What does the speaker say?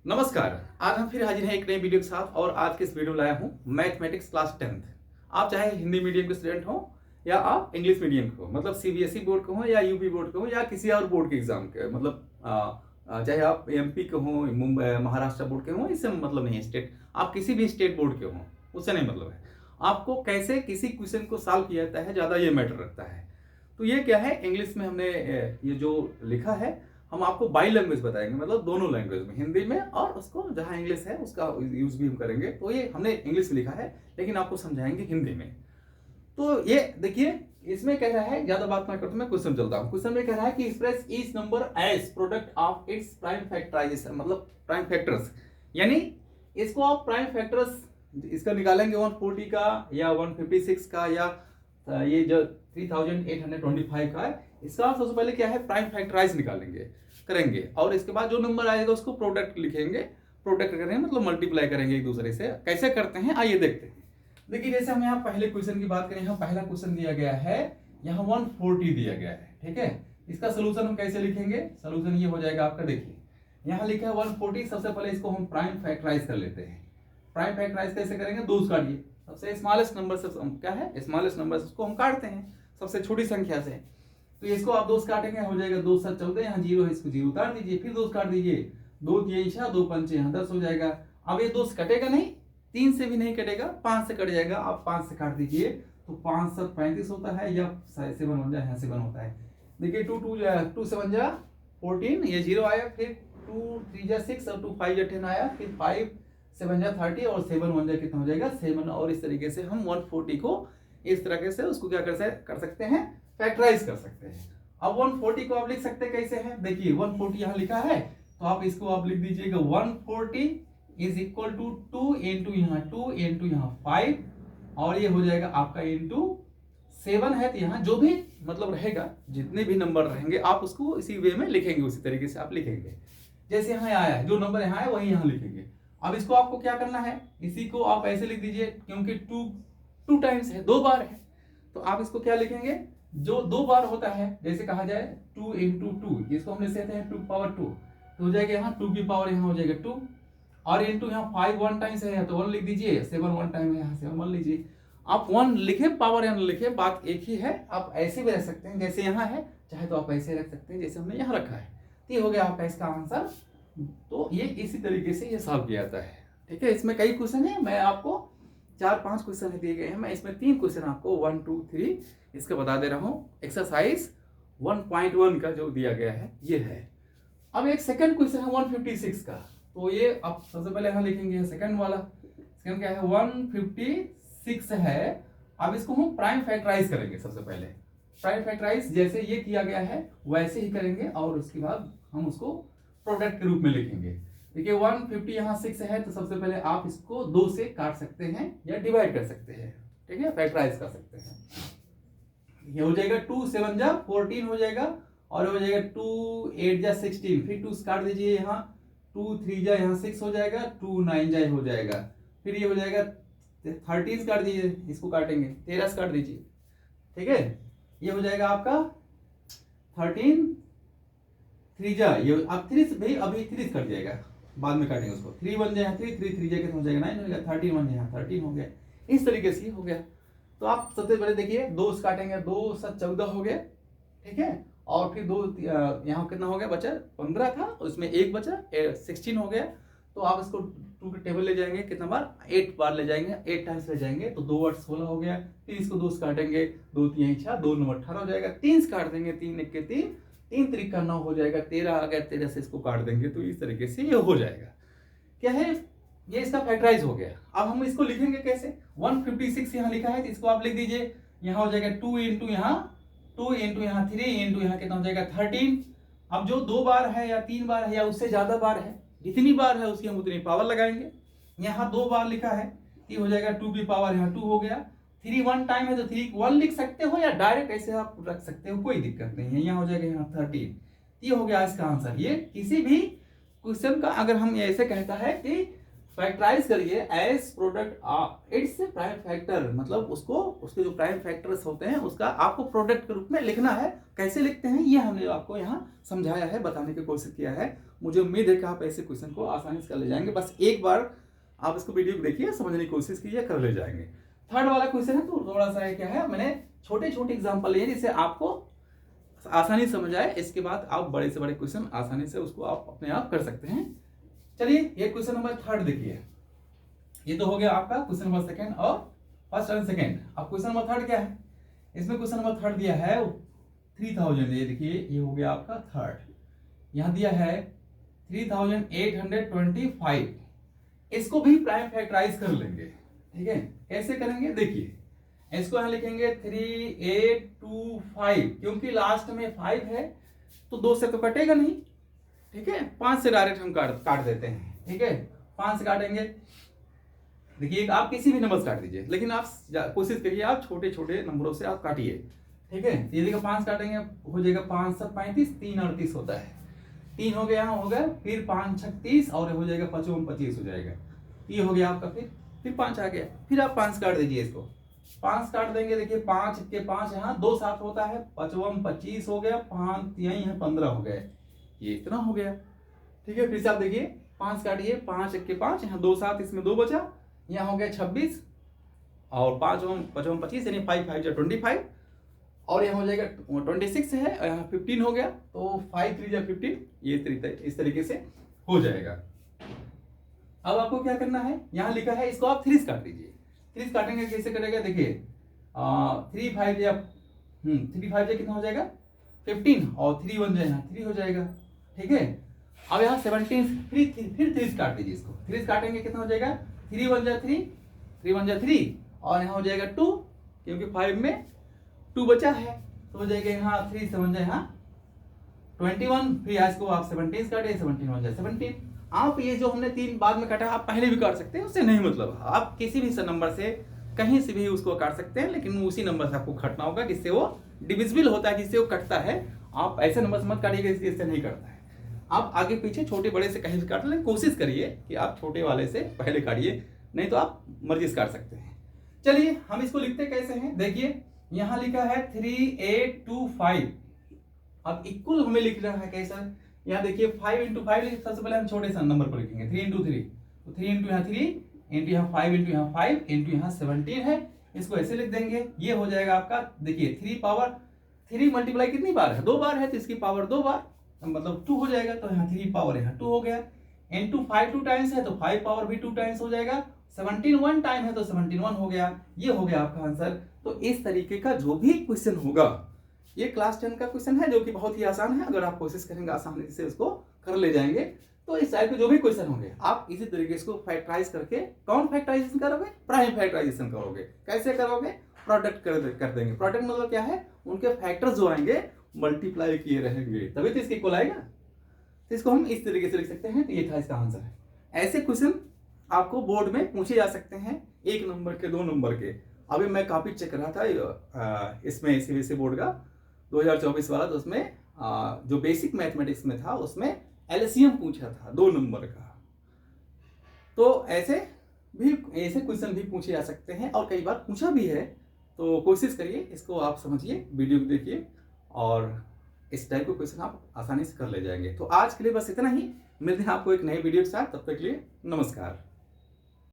नमस्कार। आज हम फिर हाजिर हैं एक नई वीडियो के साथ और आज के इस वीडियो में लाया हूँ मैथमेटिक्स क्लास 10th। आप चाहे हिंदी मीडियम के स्टूडेंट हो या आप इंग्लिश मीडियम के हो, मतलब सीबीएसई बोर्ड के हो या यूपी बोर्ड के हो या किसी और बोर्ड के एग्जाम के, मतलब चाहे आप एमपी के हो, मुंबई महाराष्ट्र बोर्ड के हो, इससे मतलब नहीं है स्टेट, आप किसी भी स्टेट बोर्ड के हो उससे नहीं मतलब है। आपको कैसे किसी क्वेश्चन को सॉल्व किया जाता है ज़्यादा ये मैटर रखता है। तो ये क्या है, इंग्लिश में हमने ये जो लिखा है हम आपको बाई लैंग्वेज बताएंगे, मतलब दोनों लैंग्वेज में, हिंदी में और उसको जहाँ इंग्लिश है उसका यूज भी हम करेंगे। तो ये हमने इंग्लिश में लिखा है लेकिन आपको समझाएंगे हिंदी में। तो ये देखिए, इसमें कह रहा है, ज्यादा बात ना करते मैं क्वेश्चन चलता हूँ। क्वेश्चन में कह रहा है कि express each number as product of its prime factorization, मतलब प्राइम फैक्टर्स, यानी इसको आप प्राइम फैक्टर्स इसका निकालेंगे 140 का या 156 का या ये जो 3825 का है, इसका आप सबसे पहले क्या है प्राइम फैक्टराइज निकालेंगे करेंगे और इसके बाद जो नंबर आएगा उसको प्रोडक्ट लिखेंगे। प्रोडक्ट करेंगे मतलब मल्टीप्लाई करेंगे एक दूसरे से। कैसे करते हैं आइए देखते हैं। देखिए जैसे हम यहाँ पहले क्वेश्चन की बात करें, यहाँ पहला क्वेश्चन दिया गया है, यहाँ 140 दिया गया है, ठीक है। इसका सोल्यूशन हम कैसे लिखेंगे, सोल्यूशन ये हो जाएगा आपका, देखिए यहाँ लिखा है 140। सबसे पहले इसको हम प्राइम फैक्टराइज कर लेते हैं। प्राइम फैक्टराइज कैसे करेंगे, दो काटिए, सबसे स्मॉलेस्ट नंबर से क्या है स्मॉलेस्ट नंबर से उसको हम काटते हैं सबसे छोटी संख्या से। तो इसको आप 2 काटेंगे, हो जाएगा 2 7 14, यहाँ 0 है, इसको 0 उतार दीजिए, फिर 2 काट दीजिए, 2 3 6 2 5 यहाँ 10 हो जाएगा। अब ये 2 कटेगा नहीं, 3 से भी नहीं कटेगा, 5 से कट जाएगा। आप 5 से काट दीजिए तो 5 7 35 होता है, या 7 बन जाए, यहाँ 7 होता है। देखिए 2 7 जा 14, ये 0 आया, फिर 2 3 जा 6 और 2 5 जा 10 आया, फिर 5 7 जा 30 और 7 1 जा कितना हो जाएगा 7। और इस तरीके से हम 140 को इस तरीके से उसको क्या कर सकते हैं, फैक्टराइज कर सकते हैं। अब 140 को आप लिख सकते हैं कैसे है, देखिए 140 यहाँ लिखा है तो आप इसको आप लिख दीजिएगा 140 इज इक्वल टू 2 इंटू यहाँ 2 इंटू यहाँ 5, और ये हो जाएगा आपका इंटू 7 है। तो यहाँ जो भी मतलब रहेगा, जितने भी नंबर रहेंगे आप उसको इसी वे में लिखेंगे, उसी तरीके से आप लिखेंगे जैसे यहाँ आया है, जो नंबर यहाँ है वही यहाँ लिखेंगे। अब इसको आपको क्या करना है, इसी को आप ऐसे लिख दीजिए, क्योंकि 2 टाइम्स है, 2 बार है, तो आप इसको क्या लिखेंगे, जो 2 बार होता है, जैसे कहा जाए 2 इंटू 2, इसको हम लिख सकते हैं 2 पावर 2, तो हो जाएगा यहाँ 2 की पावर यहाँ हो जाएगा 2, और इंटू यहाँ 5 1 टाइम्स है तो 1 लिख दीजिए, 7 1 टाइम है यहाँ 7 1 लीजिए। आप 1 लिखे पावर यहाँ लिखे, बात एक ही है। आप ऐसे भी रख सकते हैं जैसे यहाँ है, चाहे तो आप ऐसे रख सकते हैं जैसे हमने यहाँ रखा है। तो ये हो गया आपका इसका आंसर। तो ये इसी तरीके से ये सॉल्व किया जाता है, ठीक है। इसमें कई क्वेश्चन है, मैं आपको 4-5 क्वेश्चन दिए गए हैं, मैं इसमें 3 क्वेश्चन आपको 1 2 3 इसका बता दे रहा हूँ। एक्सरसाइज 1.1 का जो दिया गया है ये है। अब एक सेकंड क्वेश्चन है 156 का, तो ये आप सबसे पहले यहाँ लिखेंगे सेकंड वाला। सेकंड क्या है, 156 है। अब इसको हम प्राइम फैक्टराइज करेंगे। सबसे पहले प्राइम फैक्टराइज जैसे ये किया गया है वैसे ही करेंगे, और उसके बाद हम उसको प्रोडक्ट के रूप में लिखेंगे। देखिए 150 यहाँ 6 है, तो सबसे पहले आप इसको 2 से काट सकते हैं या डिवाइड कर सकते हैं, ठीक है, फैक्टराइज कर सकते हैं। ये हो जाएगा 2 7 जा 14 हो जाएगा, और हो जाएगा 2 8 जा 16, फिर 2 काट दीजिए, यहाँ 2 3 जा यहाँ 6 हो जाएगा, 2 9 जा हो जाएगा, फिर ये हो जाएगा 13 काट दीजिए, इसको काटेंगे 13 काट दीजिए, ठीक है। ये हो जाएगा आपका 13 3 जा, ये आप 3 से भाई अभी 3 कर दिएगा, बाद में काटेंगे उसको। 3 1 जा 3 3 3 जा कितना हो जाएगा 9 हो जाएगा, 13 1 यहाँ 13 हो गया। इस तरीके से हो गया। तो आप सबसे पहले देखिए 2 काटेंगे, 2 7 14 हो गया, ठीक है, और फिर 2 यहाँ कितना हो गया बचा 15 था, उसमें 1 बचा 16 हो गया। तो आप इसको 2 के टेबल ले जाएंगे, कितना बार 8 बार ले जाएंगे, 8 टाइम्स ले जाएंगे, तो 2 8 16 हो गया। फिर इसको 2 काटेंगे, 2 3 6 2 9 18 हो जाएगा। 3 काट देंगे, 3 1 के 3 3 3 का 9 हो जाएगा, 13 आ गया, 13 से इसको काट देंगे, तो इस तरीके से ये हो जाएगा। क्या है, ये इसका फैक्टराइज हो गया। अब हम इसको लिखेंगे कैसे, 156 यहाँ लिखा है तो इसको आप लिख दीजिए, यहाँ हो जाएगा 2 इंटू यहाँ 2 इंटू यहाँ 3 इंटू यहाँ कितना हो जाएगा 13। अब जो 2 बार है या 3 बार है या उससे ज्यादा बार है, जितनी बार है उसकी हम उतनी पावर लगाएंगे। यहाँ 2 बार लिखा है, ये हो जाएगा 2 की पावर यहाँ 2 हो गया। 3 1 टाइम है तो 3 1 लिख सकते हो, या डायरेक्ट ऐसे आप रख सकते हो, कोई दिक्कत नहीं है। यहाँ हो जाएगा यहाँ 13। ये हो गया इसका आंसर। ये किसी भी क्वेश्चन का अगर हम ऐसे कहता है कि फैक्टराइज करिए as product its prime factor, मतलब उसको उसके जो प्राइम फैक्टर्स होते हैं उसका आपको प्रोडक्ट के रूप में लिखना है। कैसे लिखते हैं ये हमने आपको यहाँ समझाया है, बताने की कोशिश किया है। मुझे उम्मीद है कि आप ऐसे क्वेश्चन को आसानी से कर ले जाएंगे। बस एक बार आप इसको वीडियो को देखिए, समझने की कोशिश कीजिए, कर ले जाएंगे। थर्ड वाला क्वेश्चन है तो थोड़ा सा क्या है, मैंने छोटे छोटे एग्जाम्पल लिए जिससे आपको आसानी समझ आए। इसके बाद आप बड़े से बड़े क्वेश्चन आसानी से उसको आप अपने आप कर सकते हैं। चलिए ये क्वेश्चन नंबर थर्ड देखिए। ये तो हो गया आपका क्वेश्चन नंबर सेकंड और फर्स्ट एंड सेकंड। अब क्वेश्चन नंबर थर्ड क्या है, इसमें क्वेश्चन नंबर थर्ड दिया है 3000। ये देखिए ये हो गया आपका थर्ड। यहां दिया है 3825। इसको भी प्राइम फैक्टराइज कर लेंगे, ठीक है। कैसे करेंगे देखिए, इसको यहां लिखेंगे 3825, क्योंकि लास्ट में 5 है तो 2 से तो कटेगा नहीं, ठीक है। 5 से डायरेक्ट हम काट देते हैं, ठीक है। 5 से काटेंगे, देखिए आप किसी भी नंबर से काट दीजिए, लेकिन आप कोशिश करिए आप छोटे छोटे नंबरों से आप काटिए, ठीक है। ये देखिए 5 काटेंगे, हो जाएगा 5 7 35, 3 38 होता है। 3 हो गया, यहाँ हो गया, फिर 5 36 और हो जाएगा 55 25 हो जाएगा। ये हो गया आपका, फिर 5 आ गया, फिर आप 5 काट दीजिए इसको। 5 काट देंगे, देखिए 5 के 5 यहाँ 2 7 होता है, 55 25 हो गया, 5 यही है 15 हो गए, ये इतना हो गया, ठीक है। फिर से आप देखिए 5 काटिए, 5 के 5 यहाँ 2 7, इसमें 2 बचा, यहाँ हो गया 26 और 5 55 25 यानी 5 5 जा 25 और यहाँ हो जाएगा 26 है, यहाँ 15 हो गया, तो 5 3 जा 15, ये इस तरीके से हो जाएगा। अब आपको क्या करना है, यहाँ लिखा है इसको आप 3 काट दीजिए। 3 काटेंगे कैसे करेगा देखिए, 3 5 या 3 5 कितना हो जाएगा 15 और 3 1 यहाँ 3 हो जाएगा, ठीक है। अब यहाँ 17 फिर 3 काट दीजिए इसको। 3 काटेंगे कितना हो जाएगा, 3 1 जा 3, 3 1 जा 3 और यहाँ हो जाएगा 2, क्योंकि 5 में 2 बचा है, तो हो जाएगा यहाँ 3 7 जा यहाँ 21, फिर इसको आप 17 काटे, 17 1 जा 17। आप ये जो हमने 3 बाद में काटा आप पहले भी काट सकते हैं, उससे नहीं मतलब, आप किसी भी नंबर से कहीं से भी उसको काट सकते हैं, लेकिन उसी नंबर से आपको काटना होगा जिससे वो डिविजिबल होता है, जिससे वो कटता है। आप ऐसे नंबर से मत काटिएगा इससे नहीं कटता है। आप आगे पीछे छोटे बड़े से कहीं भी काट लें, कोशिश करिए कि आप छोटे वाले से पहले काटिए, नहीं तो आप मर्जी से काट सकते हैं। चलिए हम इसको लिखते कैसे हैं देखिए, यहाँ लिखा है 3825। अब इक्वल हमें लिखना है कैसा, यहाँ देखिए 5 × 5, सबसे पहले हम छोटे से नंबर को लिखेंगे 3 × 3, तो 3 × यहाँ 3 इंटू यहाँ 5 इंटू यहाँ 5 इंटू यहाँ 17 है, इसको ऐसे लिख देंगे। ये हो जाएगा आपका, देखिए 3 पावर 3 मल्टीप्लाई कितनी बार है, 2 बार है, तो इसकी पावर 2 बार मतलब 2 हो जाएगा, तो यहाँ 3 पावर यहाँ 2 हो गया, इंटू 5 2 टाइम्स है तो 5 पावर भी 2 टाइम्स हो जाएगा, 17 1 टाइम है तो 17 1 हो गया। ये हो गया आपका आंसर। तो इस तरीके का जो भी क्वेश्चन होगा, ये क्लास 10 का क्वेश्चन है जो कि बहुत ही आसान है, अगर आप कोशिश करेंगे आसानी से उसको कर ले जाएंगे। तो इस टाइप के जो भी क्वेश्चन होंगे आप इसी तरीके से फैक्टराइज करके, कौन फैक्टराइजेशन करोगे, प्राइम फैक्टराइजेशन करोगे। कैसे करोगे, प्रोडक्ट कर देंगे। प्रोडक्ट मतलब क्या है, उनके फैक्टर्स जो आएंगे मल्टीप्लाई किए रहेंगे, तभी तो इसके इक्वल आएगा। तो इसको हम इस तरीके से लिख सकते हैं। तो ये था इसका आंसर है। ऐसे क्वेश्चन आपको बोर्ड में पूछे जा सकते हैं, 1 नंबर के 2 नंबर के। अभी मैं कॉपी चेक कर रहा था इसमें सीबीएसई बोर्ड का 2024 वाला, तो उसमें जो बेसिक मैथमेटिक्स में था उसमें एलसीएम पूछा था 2 नंबर का। तो ऐसे क्वेश्चन भी पूछे जा सकते हैं और कई बार पूछा भी है। तो कोशिश करिए, इसको आप समझिए, वीडियो को देखिए और इस टाइप के क्वेश्चन आप आसानी से कर ले जाएंगे। तो आज के लिए बस इतना ही, मिलते हैं आपको एक नए वीडियो के साथ, तब तक के लिए नमस्कार।